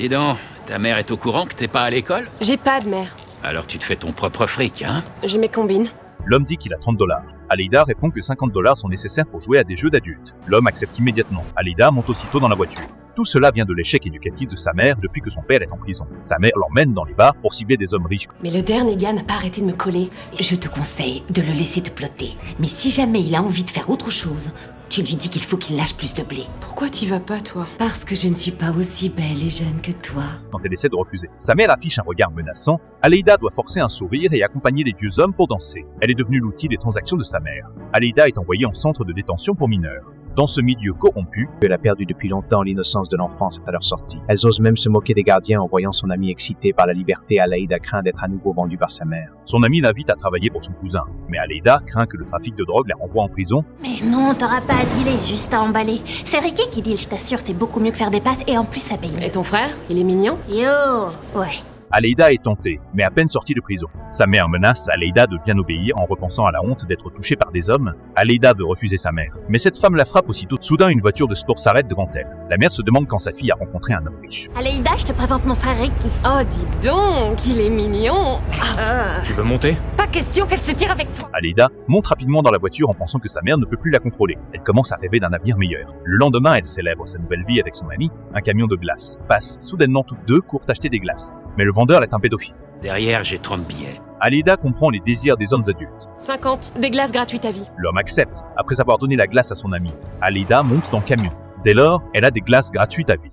Dis donc, ta mère est au courant que t'es pas à l'école? J'ai pas de mère. Alors tu te fais ton propre fric, hein? J'ai mes combines. L'homme dit qu'il a $30. Aleida répond que $50 sont nécessaires pour jouer à des jeux d'adultes. L'homme accepte immédiatement. Aleida monte aussitôt dans la voiture. Tout cela vient de l'échec éducatif de sa mère depuis que son père est en prison. Sa mère l'emmène dans les bars pour cibler des hommes riches. Mais le dernier gars n'a pas arrêté de me coller. Je te conseille de le laisser te plotter. Mais si jamais il a envie de faire autre chose, tu lui dis qu'il faut qu'il lâche plus de blé. Pourquoi t'y vas pas, toi? Parce que je ne suis pas aussi belle et jeune que toi. Quand elle essaie de refuser, sa mère affiche un regard menaçant. Aleida doit forcer un sourire et accompagner les vieux hommes pour danser. Elle est devenue l'outil des transactions de sa mère. Aleida est envoyée en centre de détention pour mineurs. Dans ce milieu corrompu, elle a perdu depuis longtemps l'innocence de l'enfance à leur sortie. Elles osent même se moquer des gardiens en voyant son ami excité par la liberté. Aleida craint d'être à nouveau vendue par sa mère. son ami l'invite à travailler pour son cousin. Mais Aleida craint que le trafic de drogue la renvoie en prison. Mais non, t'auras pas à dealer, juste à emballer. C'est Ricky qui deal, je t'assure, c'est beaucoup mieux que faire des passes et en plus ça paye mieux. Et ton frère? Il est mignon? Yo! Ouais. Aleida est tentée, mais à peine sortie de prison. Sa mère menace Aleida de bien obéir en repensant à la honte d'être touchée par des hommes. Aleida veut refuser sa mère, mais cette femme la frappe aussitôt. Soudain, une voiture de sport s'arrête devant elle. La mère se demande quand sa fille a rencontré un homme riche. Aleida, je te présente mon frère Ricky. Oh, dis donc, il est mignon. Tu veux monter? Pas question qu'elle se tire avec toi. Aleida monte rapidement dans la voiture en pensant que sa mère ne peut plus la contrôler. Elle commence à rêver d'un avenir meilleur. Le lendemain, elle célèbre sa nouvelle vie avec son ami. Un camion de glace passe. Soudainement, toutes deux courent acheter des glaces. Mais le vendeur est un pédophile. Derrière, j'ai 30 billets. Aleida comprend les désirs des hommes adultes. 50, des glaces gratuites à vie. L'homme accepte. Après avoir donné la glace à son ami, Aleida monte dans le camion. Dès lors, elle a des glaces gratuites à vie.